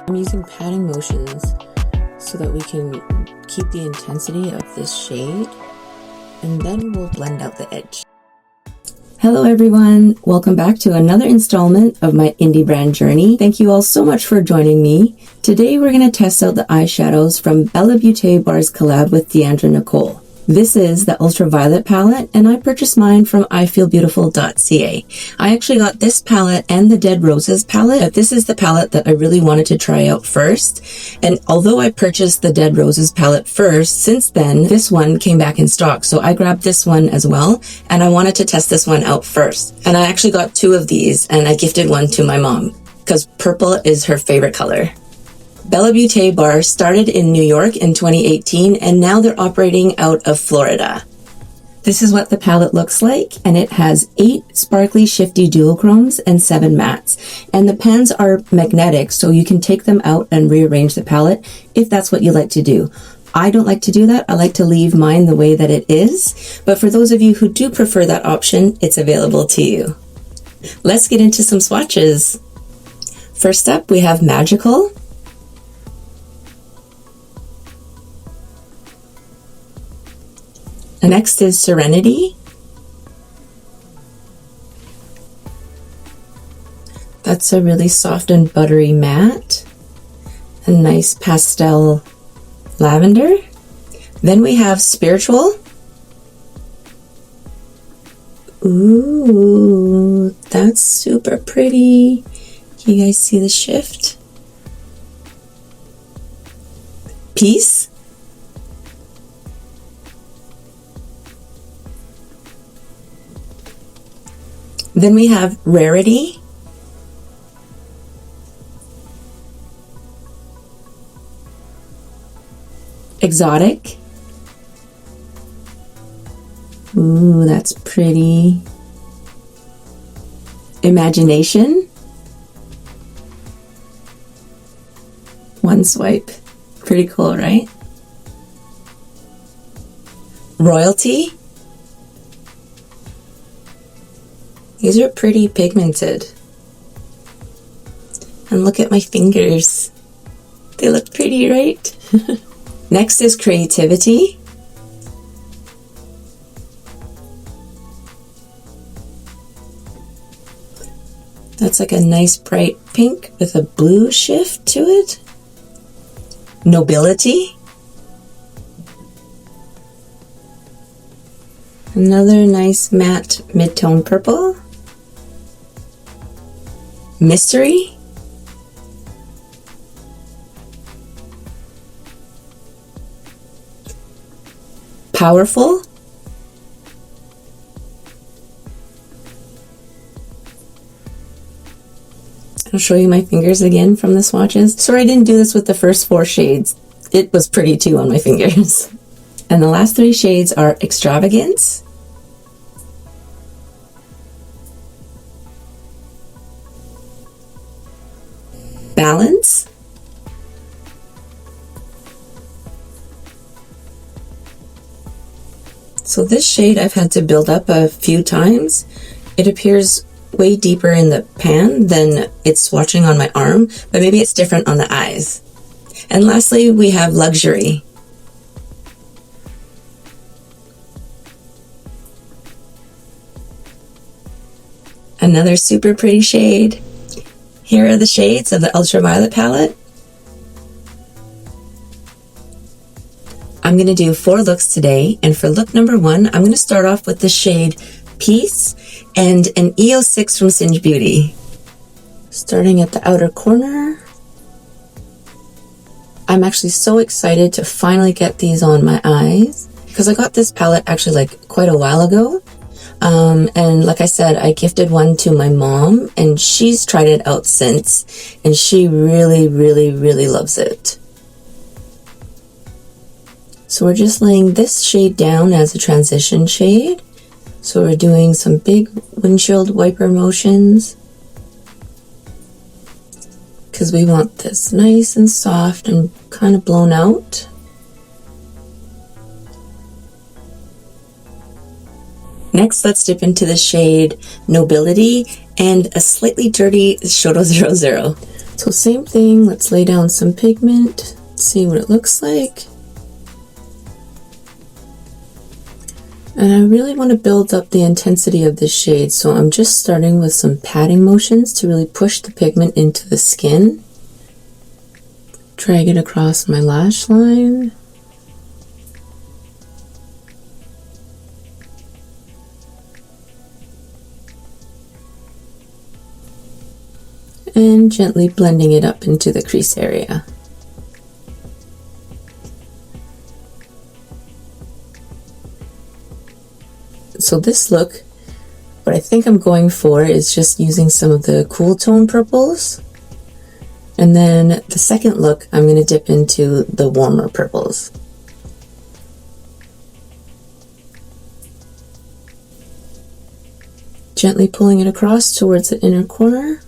I'm using patting motions so that we can keep the intensity of this shade, and then we'll blend out the edge. Hello everyone, welcome back to another installment of my indie brand journey. Thank you all so much for joining me. Today we're going to test out the eyeshadows from Bellabeautébar's collab with DeandraNicoleee. This is the Ultraviolet palette, and I purchased mine from ifeelbeautiful.ca. I actually got this palette and the Dead Roses palette, but this is the palette that I really wanted to try out first. And although I purchased the Dead Roses palette first, since then, this one came back in stock. So I grabbed this one as well, and I wanted to test this one out first. And I actually got two of these, and I gifted one to my mom, because purple is her favorite color. Bellabeautébar started in New York in 2018, and now they're operating out of Florida. This is what the palette looks like, and it has 8 sparkly shifty duochromes and 7 mattes. And the pens are magnetic, so you can take them out and rearrange the palette if that's what you like to do. I don't like to do that. I like to leave mine the way that it is, but for those of you who do prefer that option, it's available to you. Let's get into some swatches. First up, we have Magical. Next is Serenity. That's a really soft and buttery matte. A nice pastel lavender. Then we have Spiritual. Ooh, that's super pretty. Can you guys see the shift? Peace. Then we have Rarity. Exotic. Ooh, that's pretty. Imagination. One swipe. Pretty cool, right? Royalty. These are pretty pigmented. And look at my fingers. They look pretty, right? Next is Creativity. That's like a nice bright pink with a blue shift to it. Nobility. Another nice matte mid-tone purple. Mystery. Powerful. I'll show you my fingers again from the swatches. Sorry I didn't do this with the first 4 shades. It was pretty too on my fingers. And the last 3 shades are Extravagance, Balance, so this shade I've had to build up a few times. It appears way deeper in the pan than it's swatching on my arm, but maybe it's different on the eyes. And lastly, we have Luxury. Another super pretty shade. Here are the shades of the Ultraviolet palette. I'm going to do 4 looks today, and for look number 1, I'm going to start off with the shade Peace and an EO6 from Singe Beauty. Starting at the outer corner. I'm actually so excited to finally get these on my eyes, because I got this palette actually like quite a while ago. And like I said, I gifted one to my mom, and she's tried it out since, and she really loves it. So we're just laying this shade down as a transition shade. So we're doing some big windshield wiper motions, because we want this nice and soft and kind of blown out. Next, let's dip into the shade Nobility and a slightly dirty Shadow 00. So same thing, let's lay down some pigment, see what it looks like. And I really want to build up the intensity of this shade, so I'm just starting with some patting motions to really push the pigment into the skin. Drag it across my lash line. And gently blending it up into the crease area. So this look, what I think I'm going for is just using some of the cool tone purples. And then the second look, I'm going to dip into the warmer purples. Gently pulling it across towards the inner corner.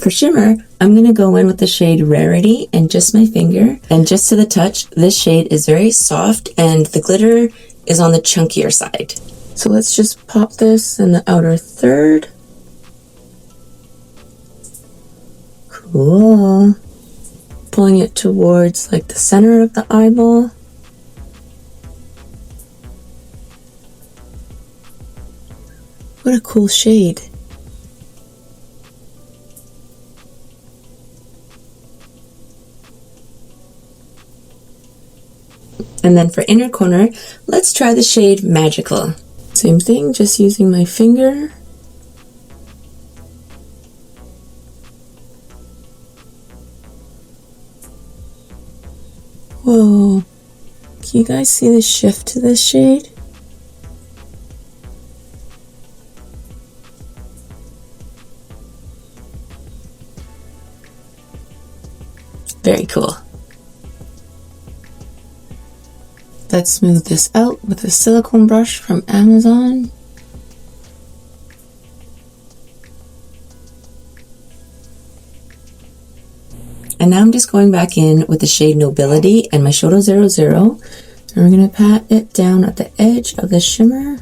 For shimmer, I'm going to go in with the shade Rarity and just my finger. And just to the touch, this shade is very soft and the glitter is on the chunkier side. So let's just pop this in the outer third. Cool. Pulling it towards like the center of the eyeball. What a cool shade. And then for inner corner, let's try the shade Magical. Same thing, just using my finger. Whoa, can you guys see the shift to this shade? Very cool. Let's smooth this out with a silicone brush from Amazon. And now I'm just going back in with the shade Nobility and my Shoto 00. And we're going to pat it down at the edge of the shimmer.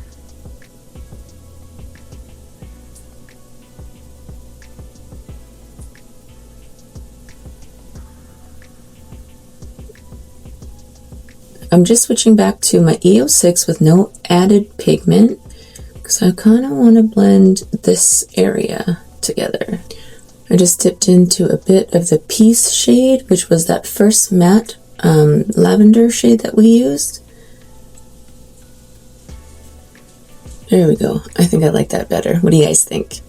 I'm just switching back to my E06 with no added pigment because I kind of want to blend this area together. I just dipped into a bit of the Peace shade, which was that first matte lavender shade that we used. There we go. I think I like that better. What do you guys think?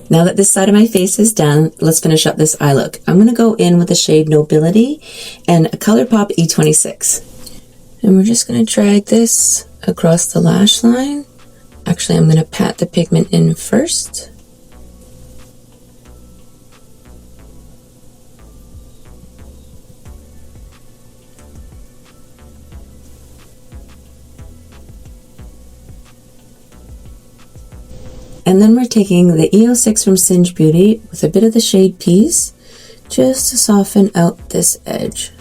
Now that this side of my face is done, let's finish up this eye look. I'm going to go in with the shade Nobility and a ColourPop E26. And we're just going to drag this across the lash line. Actually, I'm going to pat the pigment in first. And then we're taking the E06 from Singe Beauty with a bit of the shade Peace just to soften out this edge.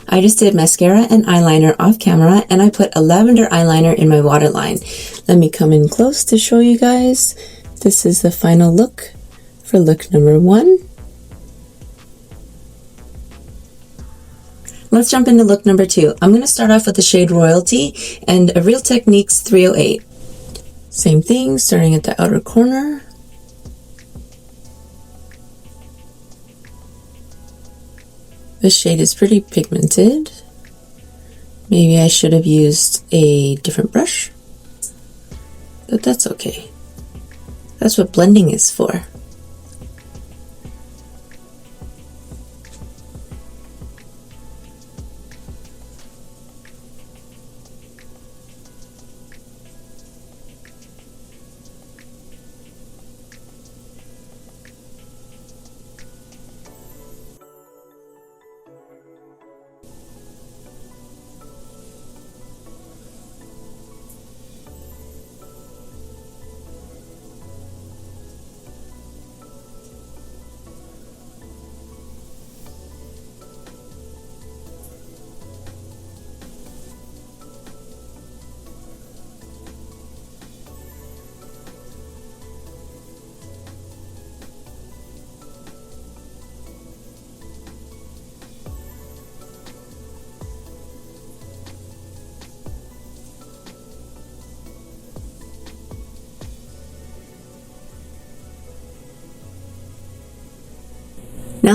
I just did mascara and eyeliner off camera, and I put a lavender eyeliner in my waterline. Let me come in close to show you guys. This is the final look for look number 1. Let's jump into look number 2. I'm going to start off with the shade Royalty and a Real Techniques 308. Same thing, starting at the outer corner. This shade is pretty pigmented. Maybe I should have used a different brush, but that's okay. That's what blending is for.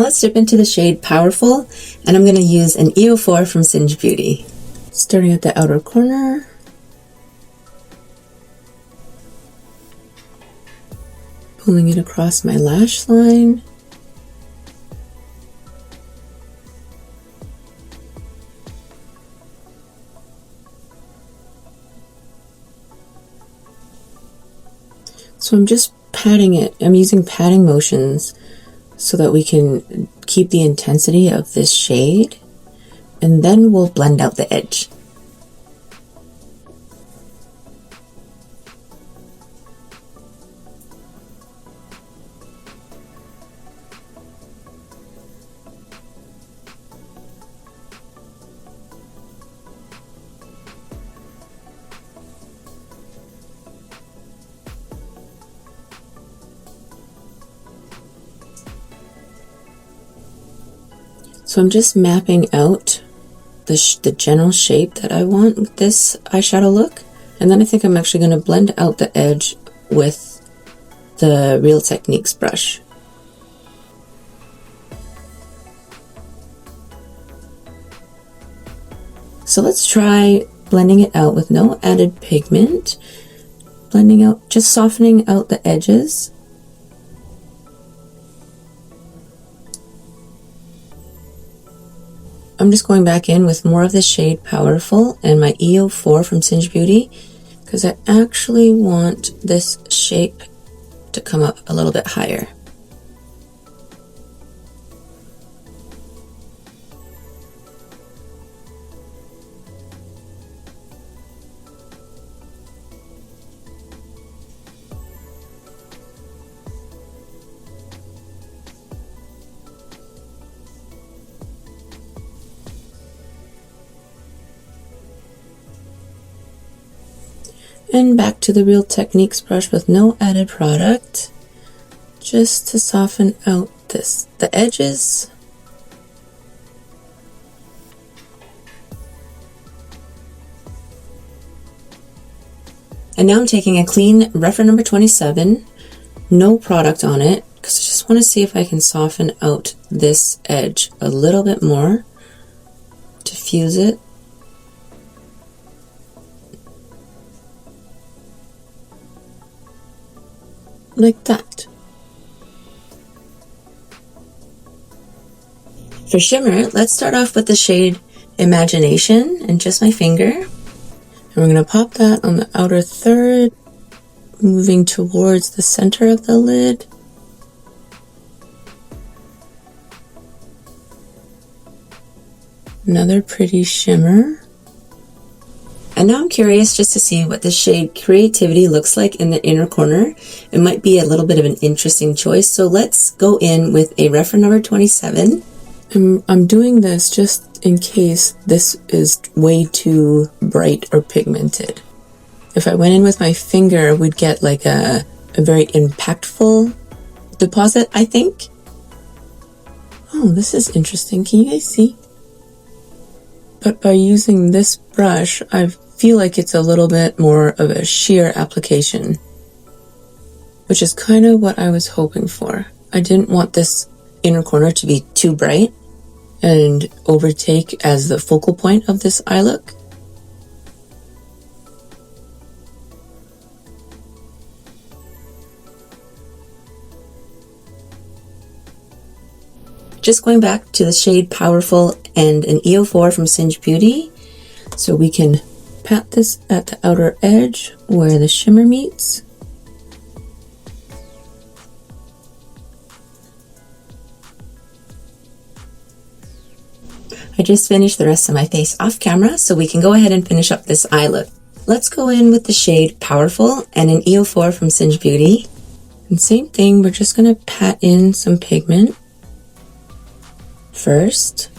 let's dip into the shade Powerful, and I'm going to use an EO4 from Singe Beauty. Starting at the outer corner, pulling it across my lash line, so I'm just patting it. I'm using patting motions so that we can keep the intensity of this shade, and then we'll blend out the edge. So I'm just mapping out the general shape that I want with this eyeshadow look. And then I think I'm actually going to blend out the edge with the Real Techniques brush. So let's try blending it out with no added pigment. Blending out, just softening out the edges. I'm just going back in with more of the shade Powerful and my EO4 from Singe Beauty, because I actually want this shape to come up a little bit higher. And back to the Real Techniques brush with no added product, just to soften out the edges. And now I'm taking a clean reference number 27, no product on it, because I just want to see if I can soften out this edge a little bit more, diffuse it. Like that. For shimmer, let's start off with the shade Imagination and just my finger. And we're going to pop that on the outer third, moving towards the center of the lid. Another pretty shimmer. And now I'm curious just to see what the shade Creativity looks like in the inner corner. It might be a little bit of an interesting choice. So let's go in with a reference number 27. I'm doing this just in case this is way too bright or pigmented. If I went in with my finger, we'd get like a very impactful deposit, I think. Oh, this is interesting. Can you guys see? But by using this brush, I feel like it's a little bit more of a sheer application, which is kind of what I was hoping for. I didn't want this inner corner to be too bright and overtake as the focal point of this eye look. Just going back to the shade Powerful and an EO4 from Singe Beauty, so we can pat this at the outer edge where the shimmer meets. I just finished the rest of my face off camera, so we can go ahead and finish up this eye look. Let's go in with the shade Powerful and an EO4 from Singe Beauty. And same thing, we're just going to pat in some pigment first.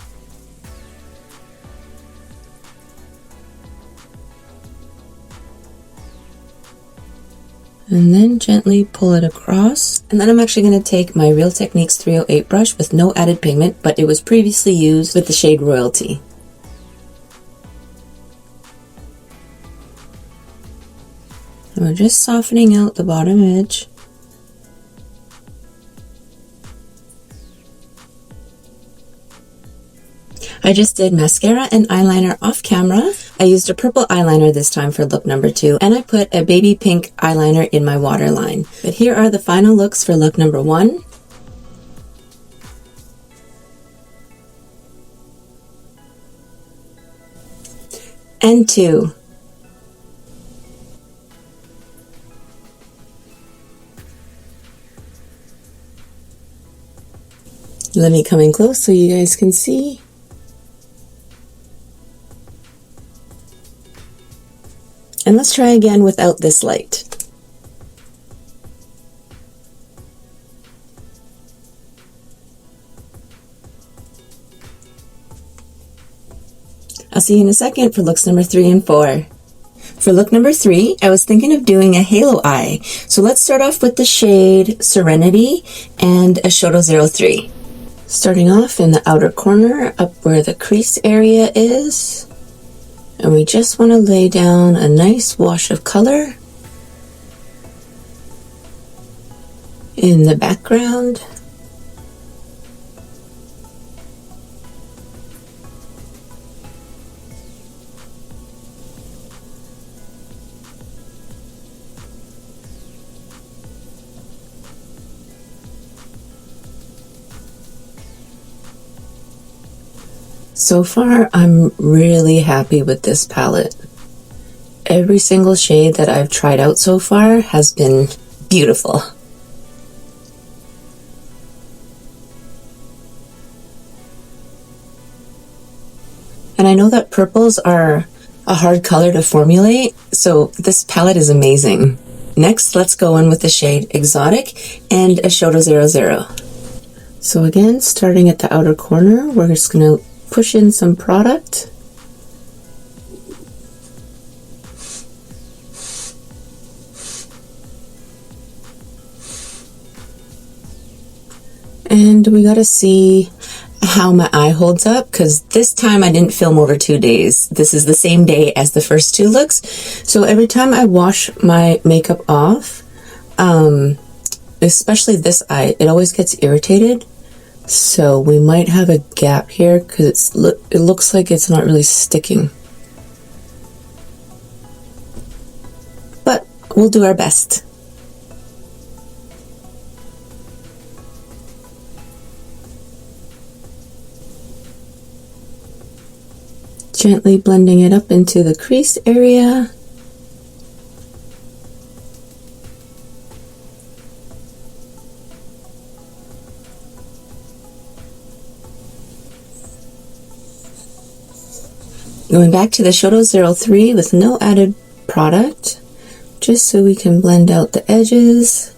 And then gently pull it across. And then I'm actually going to take my Real Techniques 308 brush with no added pigment, but it was previously used with the shade Royalty. And we're just softening out the bottom edge. I just did mascara and eyeliner off camera. I used a purple eyeliner this time for look number 2, and I put a baby pink eyeliner in my waterline. But here are the final looks for look number 1. And 2. Let me come in close so you guys can see. And let's try again without this light. I'll see you in a second for looks number 3 and 4. For look number 3, I was thinking of doing a halo eye. So let's start off with the shade Serenity and Eyeshadow 03. Starting off in the outer corner, up where the crease area is. And we just want to lay down a nice wash of color in the background. So far, I'm really happy with this palette. Every single shade that I've tried out so far has been beautiful. And I know that purples are a hard color to formulate, so this palette is amazing. Next, let's go in with the shade Exotic and Eyeshadow 00. So again, starting at the outer corner, we're just going to push in some product. And we gotta see how my eye holds up, because this time I didn't film over 2 days. This is the same day as the first 2 looks. So every time I wash my makeup off, especially this eye, it always gets irritated. So we might have a gap here because it looks like it's not really sticking. But we'll do our best. Gently blending it up into the crease area. Going back to the Eyeshadow 03 with no added product, just so we can blend out the edges.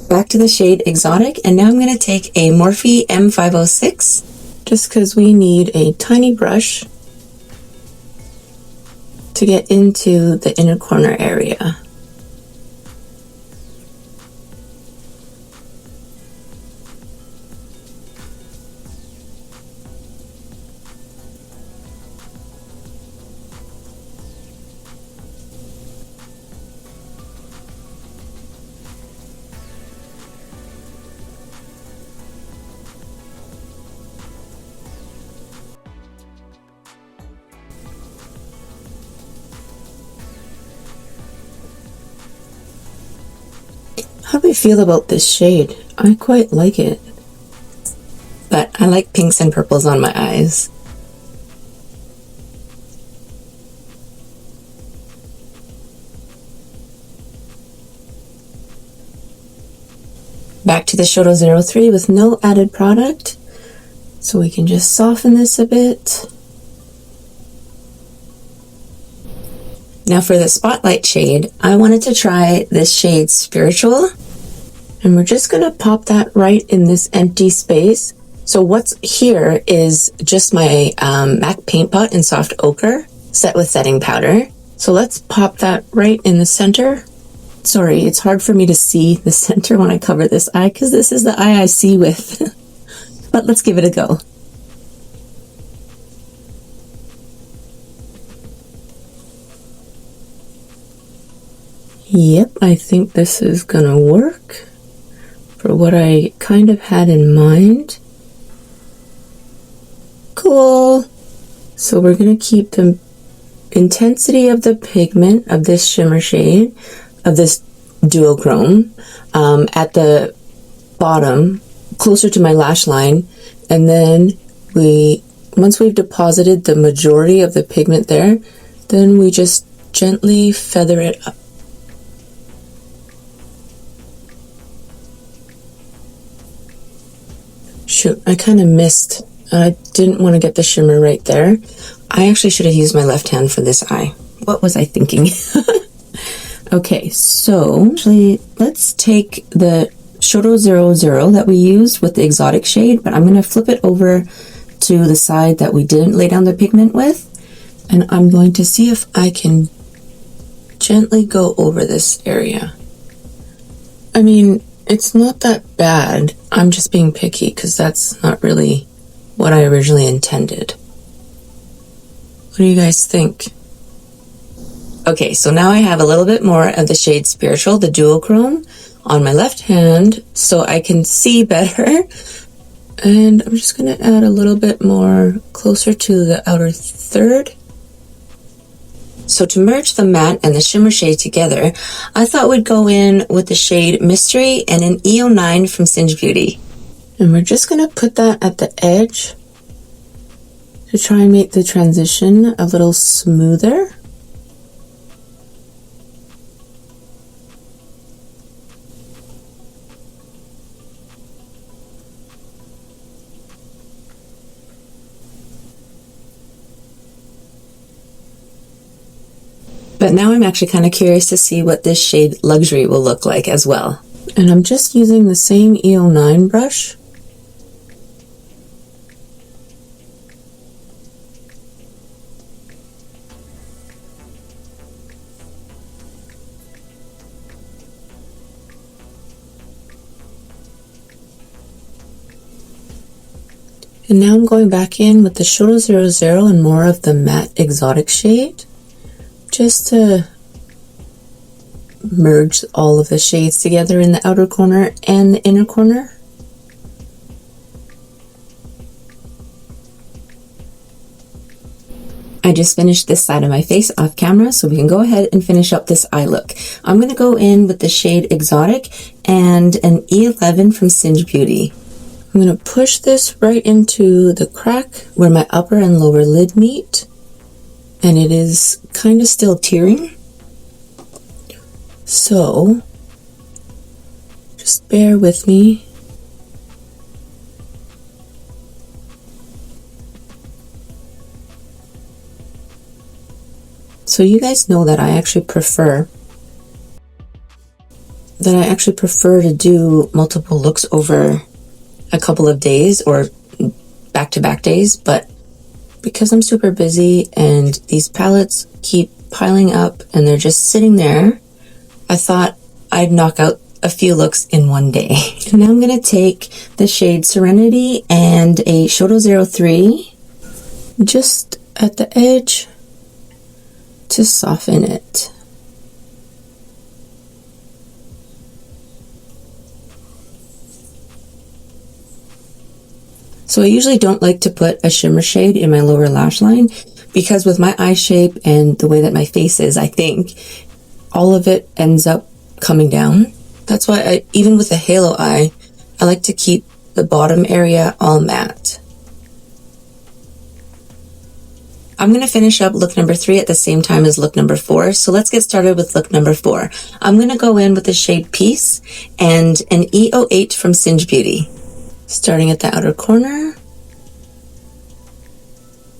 Back to the shade Exotic, and now I'm going to take a Morphe M506, just because we need a tiny brush to get into the inner corner area. How do we feel about this shade? I quite like it. But I like pinks and purples on my eyes. Back to the Eyeshadow 03 with no added product. So we can just soften this a bit. Now for the Spotlight shade, I wanted to try this shade Spiritual. And we're just going to pop that right in this empty space. So what's here is just my MAC paint pot in soft ochre set with setting powder. So let's pop that right in the center. Sorry, it's hard for me to see the center when I cover this eye because this is the eye I see with. But let's give it a go. Yep, I think this is gonna work for what I kind of had in mind. Cool. So we're gonna keep the intensity of the pigment of this shimmer shade, of this duochrome, at the bottom, closer to my lash line, and then once we've deposited the majority of the pigment there, then we just gently feather it up. Shoot, I kind of missed. I didn't want to get the shimmer right there. I actually should have used my left hand for this eye. What was I thinking? Okay, so actually, let's take the Shoto 00 that we used with the exotic shade, but I'm going to flip it over to the side that we didn't lay down the pigment with, and I'm going to see if I can gently go over this area. I mean, it's not that bad. I'm just being picky because that's not really what I originally intended. What do you guys think? Okay, so now I have a little bit more of the shade Spiritual, the duochrome, on my left hand so I can see better. And I'm just going to add a little bit more closer to the outer third. So to merge the matte and the shimmer shade together, I thought we'd go in with the shade Mystery and an E09 from Singe Beauty. And we're just going to put that at the edge to try and make the transition a little smoother. But now I'm actually kind of curious to see what this shade Luxury will look like as well. And I'm just using the same E09 brush. And now I'm going back in with the Shoto 00 and more of the matte exotic shade, just to merge all of the shades together in the outer corner and the inner corner. I just finished this side of my face off camera, so we can go ahead and finish up this eye look. I'm going to go in with the shade Exotic and an E11 from Singe Beauty. I'm going to push this right into the crack where my upper and lower lid meet, and it is kind of still tearing. So just bear with me. So you guys know that I actually prefer to do multiple looks over a couple of days or back-to-back days, but because I'm super busy and these palettes keep piling up and they're just sitting there, I thought I'd knock out a few looks in one day. And now I'm going to take the shade Serenity and a Shoto 03 just at the edge to soften it. So I usually don't like to put a shimmer shade in my lower lash line because with my eye shape and the way that my face is, I think all of it ends up coming down. That's why even with a halo eye, I like to keep the bottom area all matte. I'm going to finish up look number 3 at the same time as look number 4. So let's get started with look number 4. I'm going to go in with the shade Peace and an E08 from Singe Beauty. Starting at the outer corner.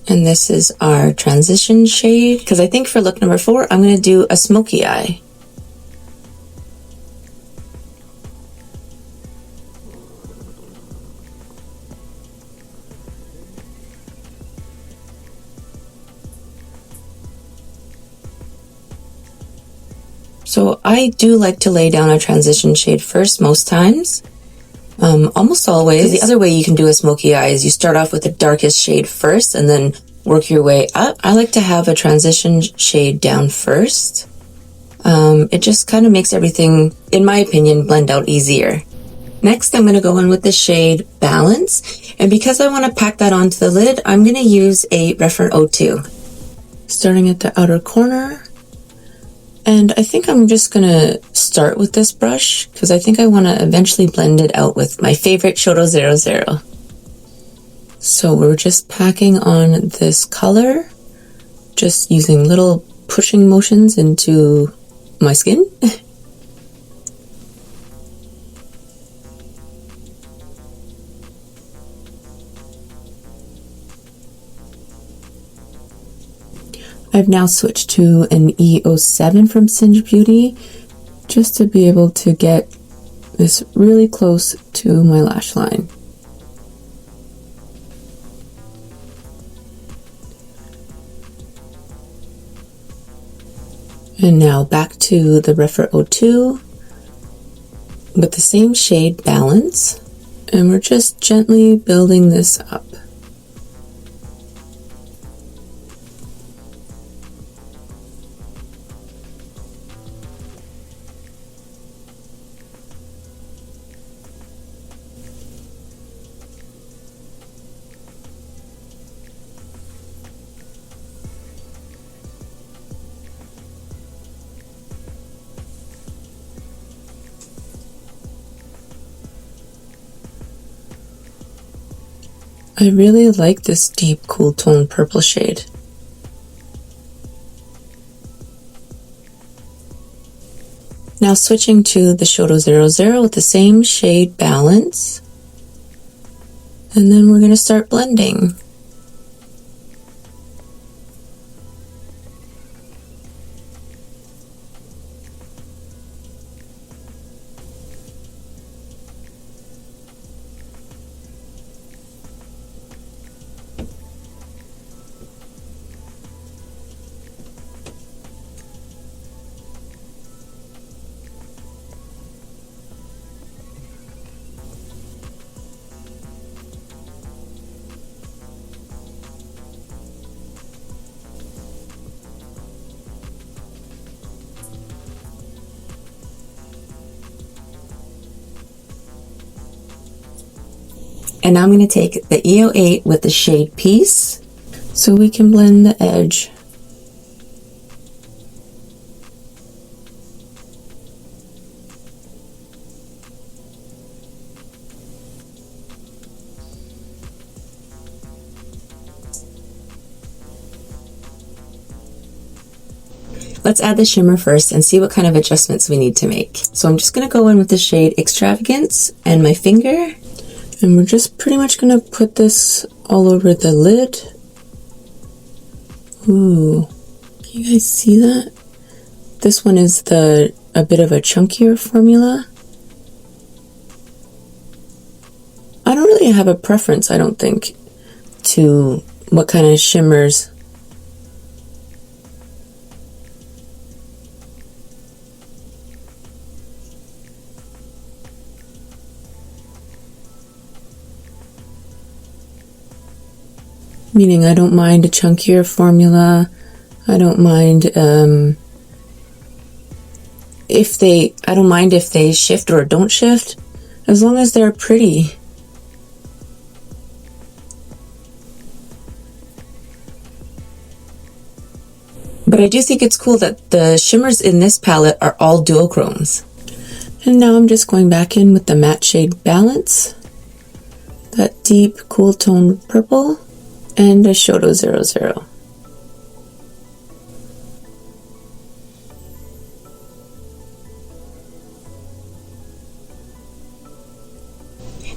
And this is our transition shade, because I think for look number 4, I'm going to do a smoky eye. So I do like to lay down a transition shade first most times. Almost always. The other way you can do a smoky eye is you start off with the darkest shade first and then work your way up. I like to have a transition shade down first. It just kind of makes everything, in my opinion, blend out easier. Next, I'm going to go in with the shade Balance, and because I want to pack that onto the lid, I'm going to use a Referent 02. Starting at the outer corner, and I think I'm just going to start with this brush because I think I want to eventually blend it out with my favorite Shoto 00. So we're just packing on this color, just using little pushing motions into my skin. I've now switched to an E07 from Singe Beauty just to be able to get this really close to my lash line. And now back to the Referent 02 with the same shade Balance, and we're just gently building this up. I really like this deep cool tone purple shade. Now switching to the Shoto 00 with the same shade Balance, and then we're going to start blending. And now I'm going to take the E08 with the shade Peace so we can blend the edge. Let's add the shimmer first and see what kind of adjustments we need to make. So I'm just going to go in with the shade Extravagance and my finger. And we're just pretty much going to put this all over the lid. Ooh, can you guys see that? This one is a bit of a chunkier formula. I don't really have a preference, I don't think, to what kind of shimmers. Meaning I don't mind a chunkier formula. I don't mind if they shift or don't shift, as long as they're pretty. But I do think it's cool that the shimmers in this palette are all duochromes. And now I'm just going back in with the matte shade Balance, that deep cool tone purple, and a Shoto 00.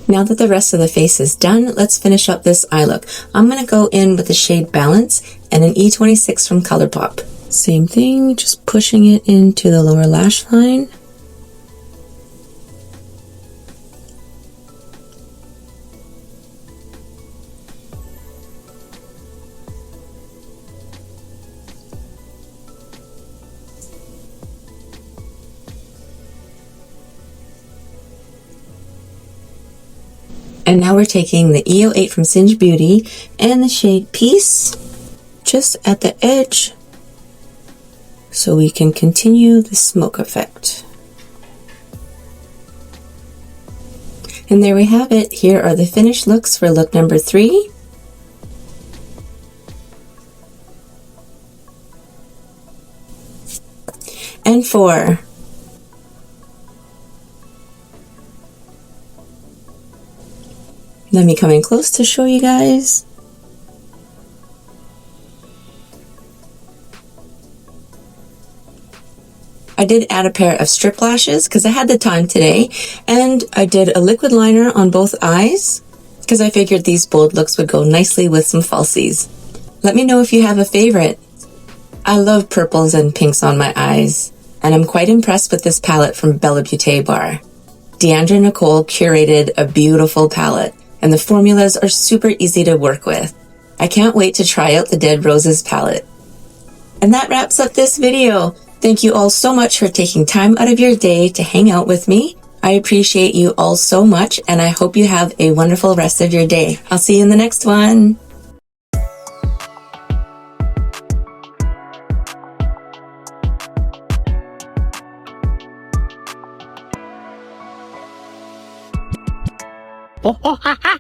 Now that the rest of the face is done, let's finish up this eye look. I'm going to go in with the shade Balance and an E26 from ColourPop. Same thing, just pushing it into the lower lash line. And now we're taking the E08 from Singe Beauty and the shade Peace just at the edge so we can continue the smoke effect. And there we have it. Here are the finished looks for look number 3. And 4. Let me come in close to show you guys. I did add a pair of strip lashes because I had the time today, and I did a liquid liner on both eyes because I figured these bold looks would go nicely with some falsies. Let me know if you have a favorite. I love purples and pinks on my eyes, and I'm quite impressed with this palette from Bellabeautébar. DeandraNicoleee curated a beautiful palette, and the formulas are super easy to work with. I can't wait to try out the Dead Roses palette. And that wraps up this video. Thank you all so much for taking time out of your day to hang out with me. I appreciate you all so much, and I hope you have a wonderful rest of your day. I'll see you in the next one. Oh, ha, ha.